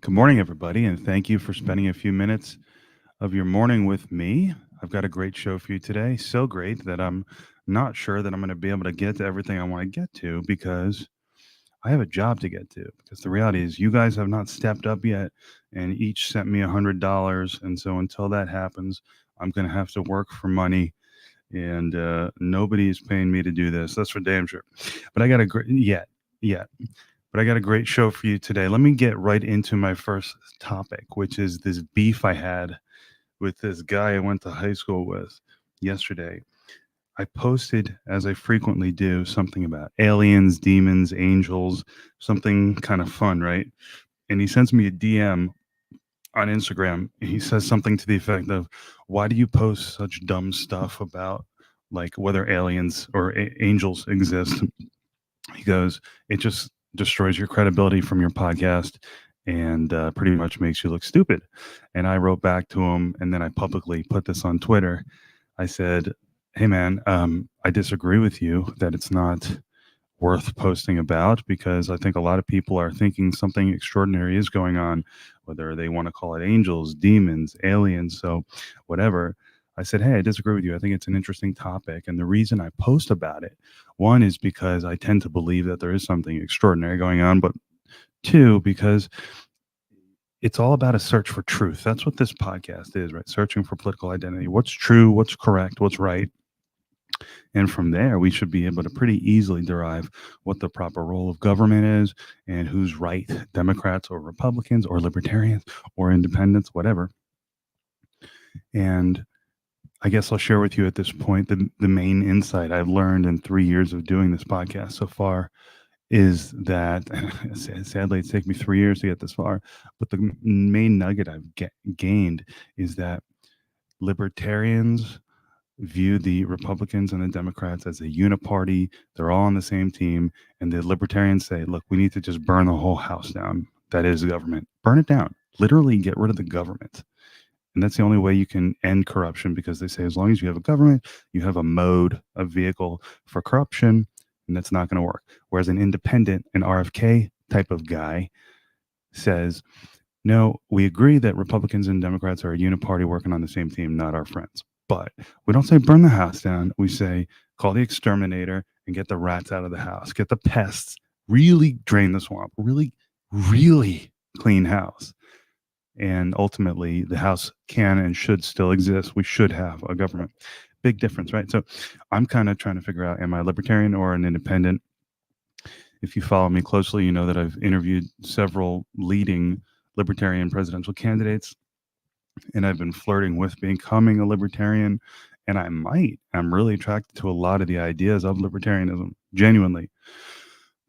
Good morning, everybody, and thank you for spending a few minutes of your morning with me. I've got a great show for you today. So great that I'm not sure that I'm going to be able to get to everything I want to get to because I have a job to get to. Because the reality is, you guys have not stepped up yet and each sent me $100. And so until that happens, I'm going to have to work for money. And nobody's paying me to do this. That's for damn sure. But I got a great, yet. But I got a great show for you today. Let me get right into my first topic, which is this beef I had with this guy I went to high school with yesterday. I posted, as I frequently do, something about aliens, demons, angels, something kind of fun, right? And he sends me a DM on Instagram. He says something to the effect of, "Why do you post such dumb stuff about like whether aliens or angels exist?" He goes, "It just destroys your credibility from your podcast and pretty much makes you look stupid." And I wrote back to him, and then I publicly put this on Twitter. I said, "Hey, man, I disagree with you that it's not worth posting about because I think a lot of people are thinking something extraordinary is going on, whether they want to call it angels, demons, aliens, so whatever." I said, "Hey, I disagree with you. I think it's an interesting topic. And the reason I post about it, one is because I tend to believe that there is something extraordinary going on, but two, because it's all about a search for truth. That's what this podcast is, right? Searching for political identity. What's true, what's correct, what's right. And from there, we should be able to pretty easily derive what the proper role of government is and who's right, Democrats or Republicans or libertarians or independents, whatever." And I guess I'll share with you at this point the main insight I've learned in 3 years of doing this podcast so far is that sadly it's taken me 3 years to get this far, but the main nugget I've gained is that libertarians view the Republicans and the Democrats as a uniparty. They're all on the same team. And the libertarians say, look, we need to just burn the whole house down. That is the government. Burn it down. Literally get rid of the government. And that's the only way you can end corruption because they say as long as you have a government, you have a mode, a vehicle for corruption, and that's not going to work. Whereas an independent, an RFK type of guy says, no, we agree that Republicans and Democrats are a uniparty working on the same team, not our friends. But we don't say burn the house down. We say call the exterminator and get the rats out of the house, get the pests, really drain the swamp, really, really clean house. And ultimately, the house can and should still exist. We should have a government. Big difference, right? So I'm kind of trying to figure out, am I a libertarian or an independent? If you follow me closely, you know that I've interviewed several leading libertarian presidential candidates, and I've been flirting with becoming a libertarian, and I might. I'm really attracted to a lot of the ideas of libertarianism, genuinely.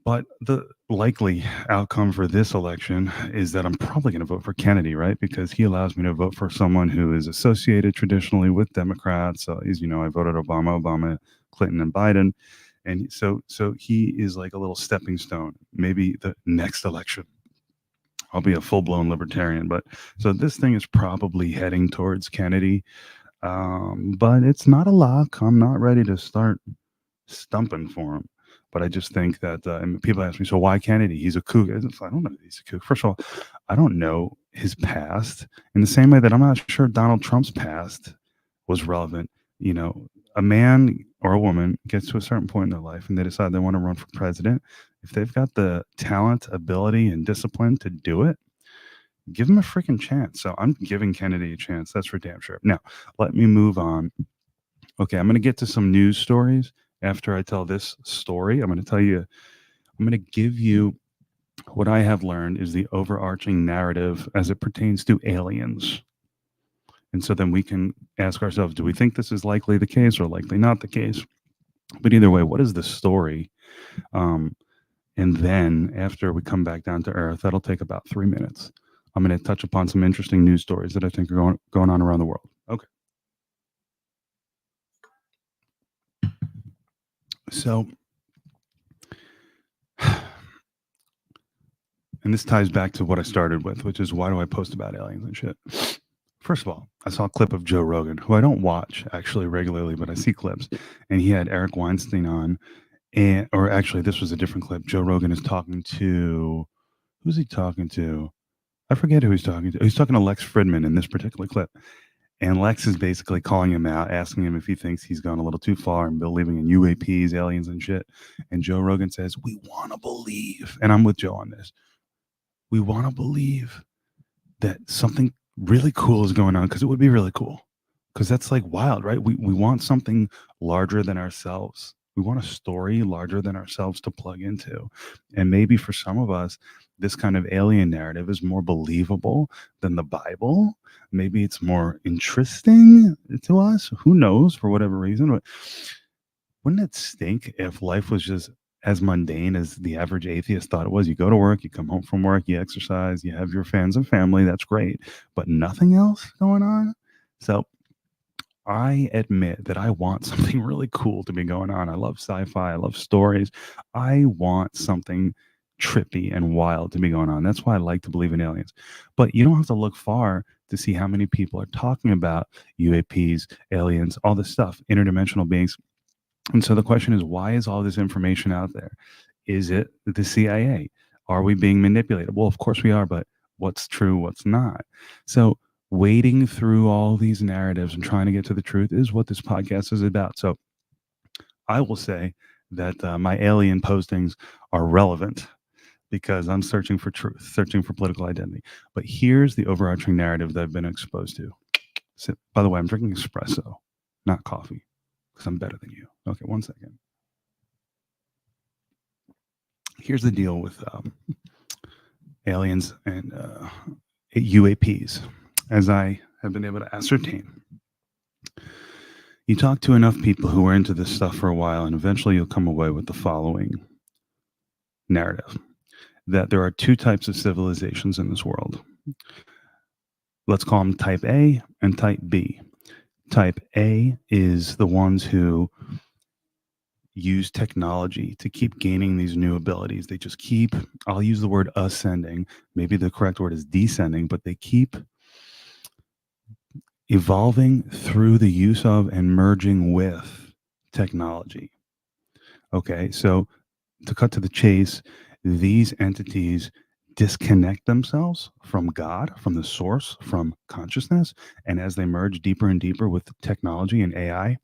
But the likely outcome for this election is that I'm probably going to vote for Kennedy, right? Because he allows me to vote for someone who is associated traditionally with Democrats. As you know, I voted Obama, Clinton, and Biden. And so he is like a little stepping stone, maybe the next election. I'll be a full-blown libertarian, but so this thing is probably heading towards Kennedy, but it's not a lock. I'm not ready to start stumping for him, but I just think that and people ask me, so why Kennedy? He's a kook. I don't know if he's a kook. First of all, I don't know his past in the same way that I'm not sure Donald Trump's past was relevant. You know, a man or a woman gets to a certain point in their life and they decide they want to run for president. If they've got the talent, ability, and discipline to do it, give them a freaking chance. So I'm giving Kennedy a chance. That's for damn sure. Now, let me move on. Okay, I'm going to get to some news stories after I tell this story. I'm going to give you what I have learned is the overarching narrative as it pertains to aliens. And so then we can ask ourselves, do we think this is likely the case or likely not the case? But either way, what is the story? And then after we come back down to earth, that'll take about 3 minutes. I'm going to touch upon some interesting news stories that I think are going on around the world. Okay. So, and this ties back to what I started with, which is why do I post about aliens and shit? First of all, I saw a clip of Joe Rogan, who I don't watch actually regularly, but I see clips, and he had Eric Weinstein on, or actually, this was a different clip. Joe Rogan is talking to, who's he talking to? I forget who he's talking to. He's talking to Lex Fridman in this particular clip. And Lex is basically calling him out, asking him if he thinks he's gone a little too far and believing in UAPs, aliens, and shit. And Joe Rogan says, "We want to believe," and I'm with Joe on this. We want to believe that something really cool is going on, because it would be really cool. Because that's like wild, right? We want something larger than ourselves. We want a story larger than ourselves to plug into. And maybe for some of us, this kind of alien narrative is more believable than the Bible. Maybe it's more interesting to us. Who knows, for whatever reason. But wouldn't it stink if life was just as mundane as the average atheist thought it was? You go to work, you come home from work, you exercise, you have your friends and family. That's great. But nothing else going on? So I admit that I want something really cool to be going on. I love sci-fi. I love stories. I want something trippy and wild to be going on. That's why I like to believe in aliens. But you don't have to look far to see how many people are talking about UAPs, aliens, all this stuff, interdimensional beings. And so the question is, why is all this information out there? Is it the CIA? Are we being manipulated? Well, of course we are, but what's true, what's not? So wading through all these narratives and trying to get to the truth is what this podcast is about. So I will say that my alien postings are relevant because I'm searching for truth, searching for political identity. But here's the overarching narrative that I've been exposed to. So, by the way, I'm drinking espresso, not coffee, because I'm better than you. Okay, one second. Here's the deal with aliens and UAPs, as I have been able to ascertain. You talk to enough people who are into this stuff for a while, and eventually you'll come away with the following narrative: that there are two types of civilizations in this world. Let's call them type A and type B. Type A is the ones who use technology to keep gaining these new abilities. They just keep, I'll use the word ascending. Maybe the correct word is descending, but they keep evolving through the use of and merging with technology. Okay, so to cut to the chase, these entities disconnect themselves from God, from the source, from consciousness. And as they merge deeper and deeper with technology and AI,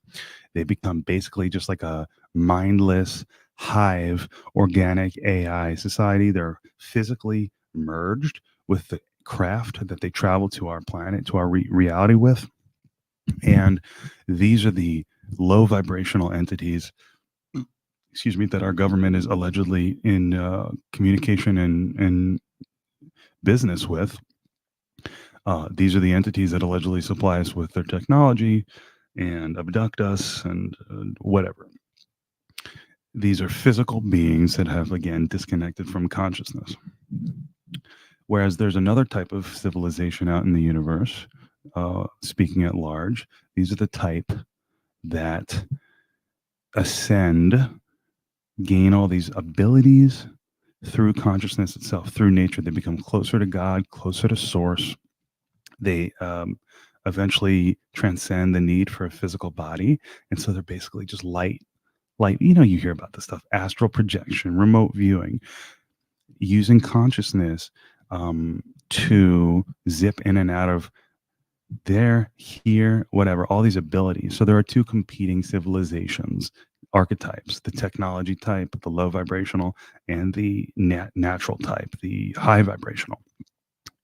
they become basically just like a mindless hive organic AI society. They're physically merged with the craft that they travel to our planet, to our reality with. And these are the low vibrational entities, excuse me, that our government is allegedly in communication and business with. These are the entities that allegedly supply us with their technology and abduct us and whatever. These are physical beings that have, again, disconnected from consciousness. Whereas there's another type of civilization out in the universe, speaking at large. These are the type that ascend, gain all these abilities through consciousness itself, through nature. They become closer to God, closer to source. They eventually transcend the need for a physical body. And so they're basically just light. You hear about this stuff: astral projection, remote viewing, using consciousness to zip in and out of there, here, whatever, all these abilities. So there are two competing civilizations, archetypes: the technology type, the low vibrational, and the natural type, the high vibrational.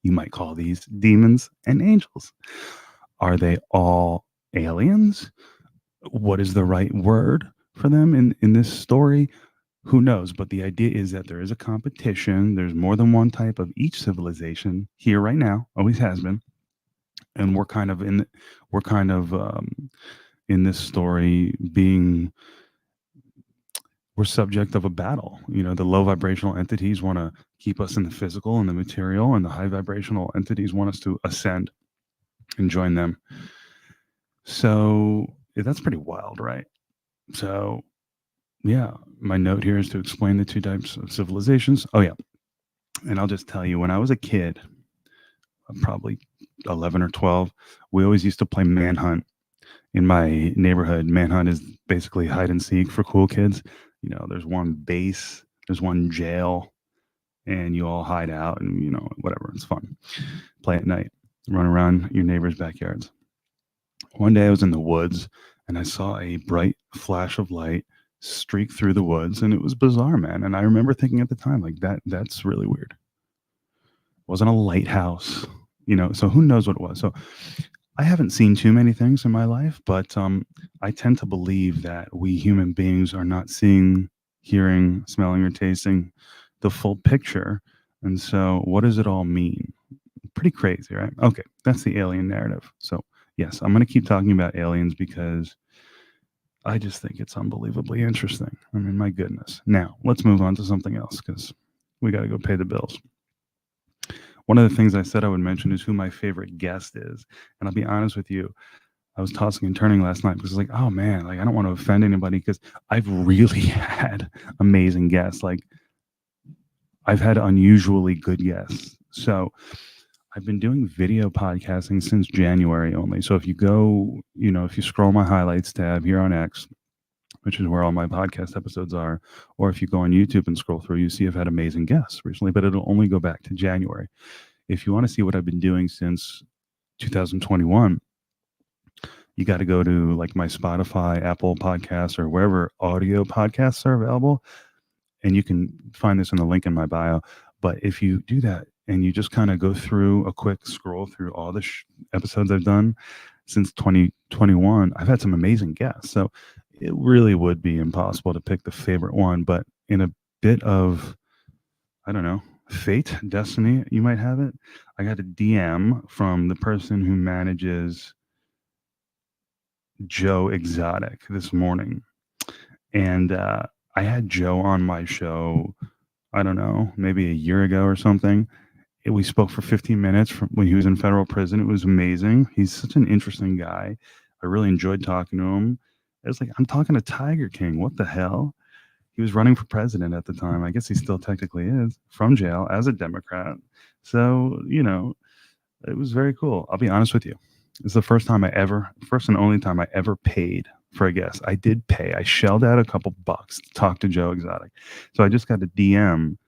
You might call these demons and angels. Are they all aliens? What is the right word for them in this story? Who knows? But the idea is that there is a competition. There's more than one type of each civilization here right now, always has been. And we're kind of in this story we're subject of a battle. The low vibrational entities want to keep us in the physical and the material, and the high vibrational entities want us to ascend and join them. So that's pretty wild, right? So yeah, my note here is to explain the two types of civilizations. Oh yeah, and I'll just tell you, when I was a kid, probably 11 or 12, we always used to play Manhunt in my neighborhood. Manhunt is basically hide and seek for cool kids. There's one base, there's one jail, and you all hide out and whatever. It's fun. Play at night, run around your neighbors' backyards. One day I was in the woods and I saw a bright flash of light streak through the woods, and it was bizarre, man. And I remember thinking at the time, like, that's really weird. It wasn't a lighthouse, so who knows what it was. So I haven't seen too many things in my life, but I tend to believe that we human beings are not seeing, hearing, smelling, or tasting the full picture. And so, what does it all mean? Pretty crazy, right? Okay, that's the alien narrative. So, yes, I'm going to keep talking about aliens because I just think it's unbelievably interesting. I mean, my goodness. Now, let's move on to something else because we got to go pay the bills. One of the things I said I would mention is who my favorite guest is. And I'll be honest with you, I was tossing and turning last night because like, oh man, like I don't want to offend anybody because I've really had amazing guests. Like I've had unusually good guests. So I've been doing video podcasting since January only. So if you go, if you scroll my highlights tab here on X, which is where all my podcast episodes are, or if you go on YouTube and scroll through, you see I've had amazing guests recently, but it'll only go back to January. If you want to see what I've been doing since 2021, you got to go to like my Spotify, Apple Podcasts, or wherever audio podcasts are available. And you can find this in the link in my bio. But if you do that and you just kind of go through a quick scroll through all the episodes I've done since 2021, I've had some amazing guests. So it really would be impossible to pick the favorite one. But in a bit of, I don't know, fate, destiny, you might have it. I got a DM from the person who manages Joe Exotic this morning. And I had Joe on my show, I don't know, maybe a year ago or something. We spoke for 15 minutes from when he was in federal prison. It was amazing. He's such an interesting guy. I really enjoyed talking to him. It was like, I'm talking to Tiger King. What the hell? He was running for president at the time. I guess he still technically is, from jail as a Democrat. So, it was very cool. I'll be honest with you. It's the first and only time I ever paid for a guest. I did pay. I shelled out a couple bucks to talk to Joe Exotic. So I just got a DM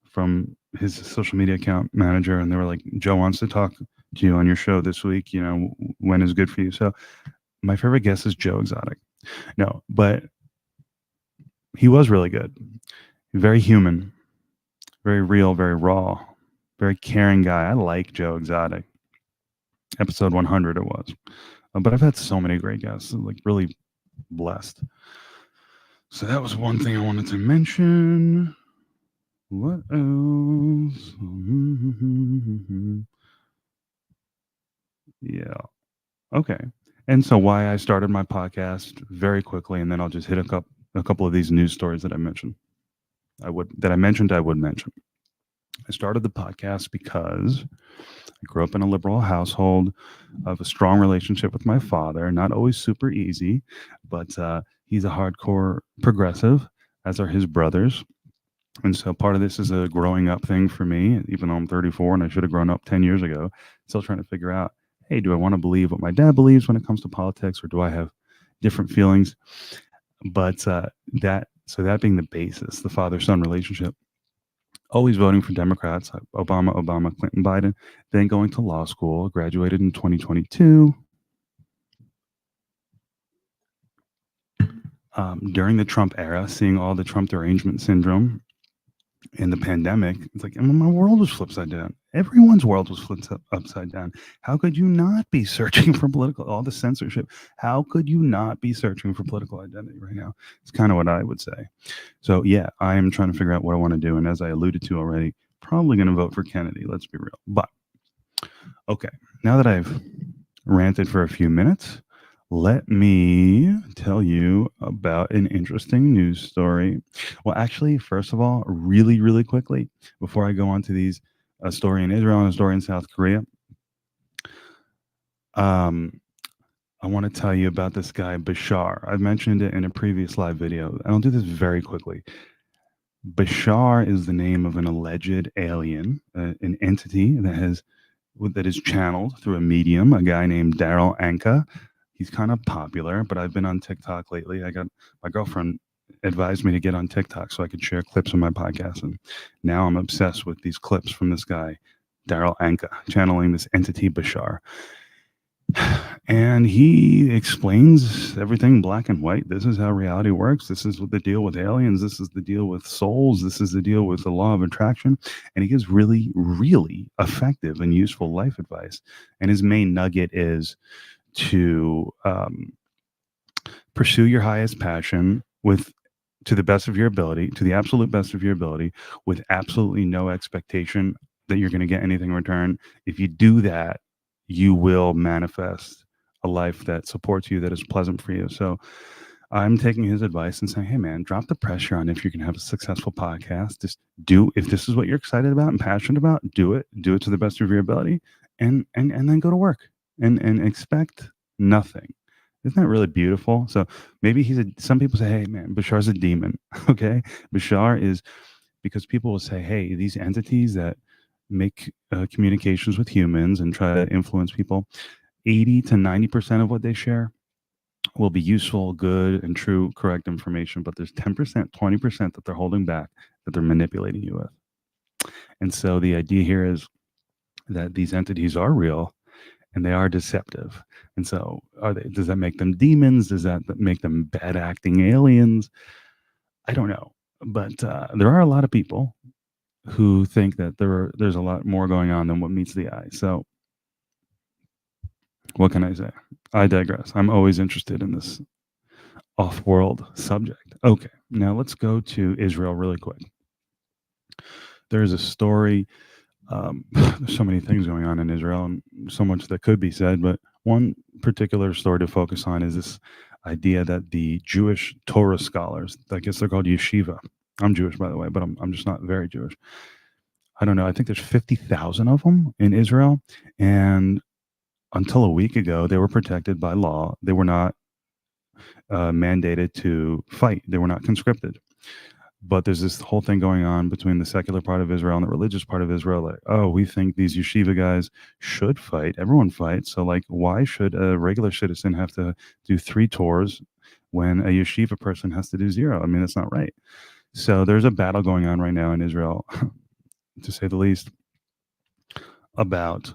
from his social media account manager, and they were like, Joe wants to talk to you on your show this week. When is good for you? So my favorite guest is Joe Exotic. No, but he was really good. Very human, very real, very raw, very caring guy. I like Joe Exotic. Episode 100 it was. But I've had so many great guests, like really blessed. So that was one thing I wanted to mention. What else? Yeah. Okay. And so why I started my podcast very quickly, and then I'll just hit a couple of these news stories that I mentioned. I would mention. I started the podcast because I grew up in a liberal household of a strong relationship with my father, not always super easy, but he's a hardcore progressive, as are his brothers. And so part of this is a growing up thing for me, even though I'm 34 and I should have grown up 10 years ago, still trying to figure out, hey, do I want to believe what my dad believes when it comes to politics, or do I have different feelings? But that being the basis, the father-son relationship, always voting for Democrats, Obama, Clinton, Biden, then going to law school, graduated in 2022. During the Trump era, seeing all the Trump derangement syndrome and the pandemic, it's like my world was flipped upside down. Everyone's world was flipped upside down. How could you not be searching for all the censorship? How could you not be searching for political identity right now? It's kind of what I would say. So yeah, I am trying to figure out what I want to do. And as I alluded to already, probably going to vote for Kennedy. Let's be real. But okay, now that I've ranted for a few minutes, let me tell you about an interesting news story. Well, actually, first of all, really, really quickly, before I go on to these, a story in Israel and a story in South Korea, I want to tell you about this guy, Bashar. I've mentioned it in a previous live video, and I'll do this very quickly. Bashar is the name of an alleged alien, an entity that is channeled through a medium, a guy named Daryl Anka. He's kind of popular, but I've been on TikTok lately. I got my girlfriend advised me to get on TikTok so I could share clips of my podcast. And now I'm obsessed with these clips from this guy, Daryl Anka, channeling this entity Bashar. And he explains everything black and white. This is how reality works. This is what the deal with aliens. This is the deal with souls. This is the deal with the law of attraction. And he gives really, really effective and useful life advice. And his main nugget is to pursue your highest passion with to the best of your ability, to the absolute best of your ability, with absolutely no expectation that you're going to get anything in return. If you do that, you will manifest a life that supports you, that is pleasant for you. So I'm taking his advice and saying, hey man, drop the pressure on if you can have a successful podcast. Just do, if this is what you're excited about and passionate about, do it to the best of your ability, and then go to work and expect nothing. Isn't that really beautiful? So maybe some people say, hey man, Bashar's a demon. Okay. Bashar is, because people will say, hey, these entities that make communications with humans and try to influence people, 80 to 90% of what they share will be useful, good, and true, correct information. But there's 10%, 20% that they're holding back, that they're manipulating you with. And so the idea here is that these entities are real and they are deceptive. And so does that make them demons? Does that make them bad acting aliens? I don't know. But there are a lot of people who think that there's a lot more going on than what meets the eye. So what can I say? I digress. I'm always interested in this off-world subject. Okay, now let's go to Israel really quick. There's a story. There's so many things going on in Israel and so much that could be said, but one particular story to focus on is this idea that the Jewish Torah scholars, I guess they're called yeshiva. I'm Jewish, by the way, but I'm just not very Jewish. I don't know. I think there's 50,000 of them in Israel. And until a week ago, they were protected by law. They were not mandated to fight. They were not conscripted. But there's this whole thing going on between the secular part of Israel and the religious part of Israel. Like, oh, we think these yeshiva guys should fight. Everyone fights. So, like, why should a regular citizen have to do 3 tours when a yeshiva person has to do 0? I mean, that's not right. So there's a battle going on right now in Israel, to say the least, about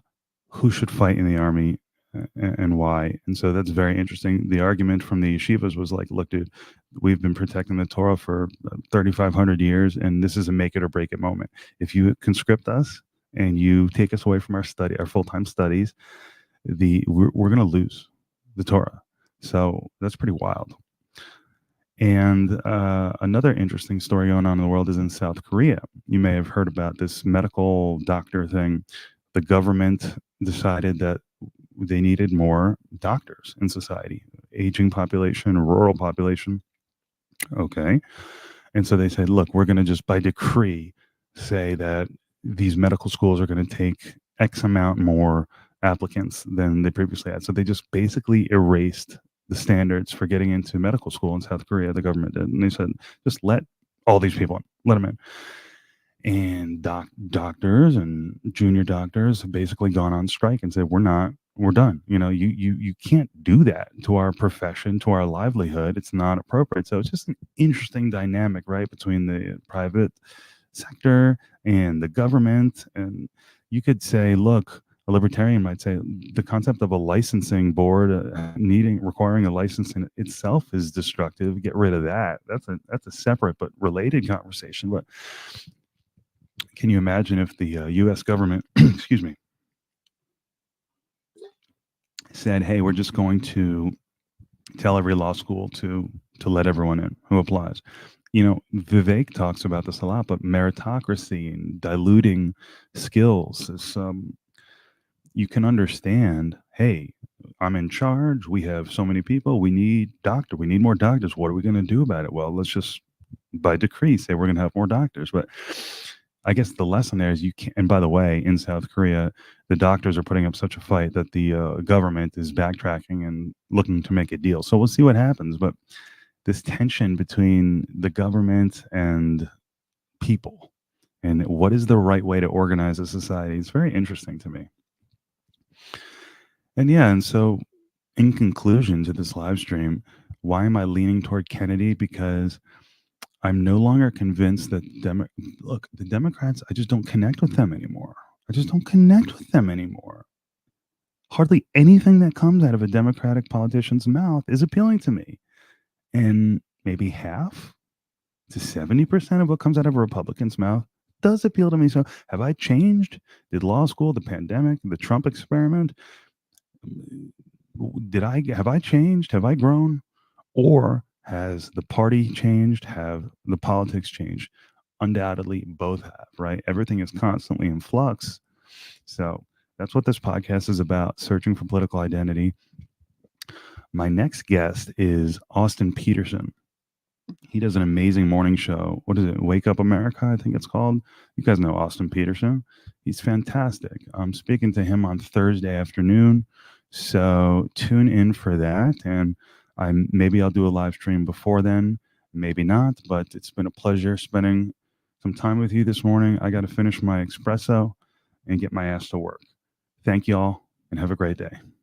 who should fight in the army and why. And so that's very interesting. The argument from the yeshivas was like, look, dude, we've been protecting the Torah for 3,500 years, and this is a make it or break it moment. If you conscript us and you take us away from our full-time studies, we're going to lose the Torah. So that's pretty wild. And another interesting story going on in the world is in South Korea. You may have heard about this medical doctor thing. The government decided that they needed more doctors in society, aging population, rural population. Okay. And so they said, look, we're going to just by decree say that these medical schools are going to take X amount more applicants than they previously had. So they just basically erased the standards for getting into medical school in South Korea. The government did. And they said, just let all these people in, let them in. And doctors and junior doctors have basically gone on strike and said, we're done. You know, you can't do that to our profession, to our livelihood. It's not appropriate. So it's just an interesting dynamic, right, between the private sector and the government. And you could say, look, a libertarian might say the concept of a licensing board requiring a license in itself is destructive. Get rid of that. That's a separate but related conversation. But can you imagine if the U.S. government, excuse me, said, "Hey, we're just going to tell every law school to let everyone in who applies." You know, Vivek talks about this a lot, but meritocracy and diluting skills is you can understand. Hey, I'm in charge. We have so many people. We need more doctors. What are we going to do about it? Well, let's just by decree say we're going to have more doctors. But I guess the lesson there is you can't. And by the way, in South Korea, the doctors are putting up such a fight that the government is backtracking and looking to make a deal. So we'll see what happens. But this tension between the government and people and what is the right way to organize a society is very interesting to me. And yeah, and so in conclusion to this live stream, why am I leaning toward Kennedy? Because I'm no longer convinced that look, the Democrats, I just don't connect with them anymore. I just don't connect with them anymore. Hardly anything that comes out of a Democratic politician's mouth is appealing to me. And maybe half to 70% of what comes out of a Republican's mouth does appeal to me. So have I changed? Did law school, the pandemic, the Trump experiment, have I changed? Have I grown? Or has the party changed? Have the politics changed? Undoubtedly, both have, right? Everything is constantly in flux. So that's what this podcast is about, searching for political identity. My next guest is Austin Peterson. He does an amazing morning show. What is it? Wake Up America, I think it's called. You guys know Austin Peterson. He's fantastic. I'm speaking to him on Thursday afternoon. So tune in for that. And maybe I'll do a live stream before then, maybe not, but it's been a pleasure spending some time with you this morning. I got to finish my espresso and get my ass to work. Thank you all and have a great day.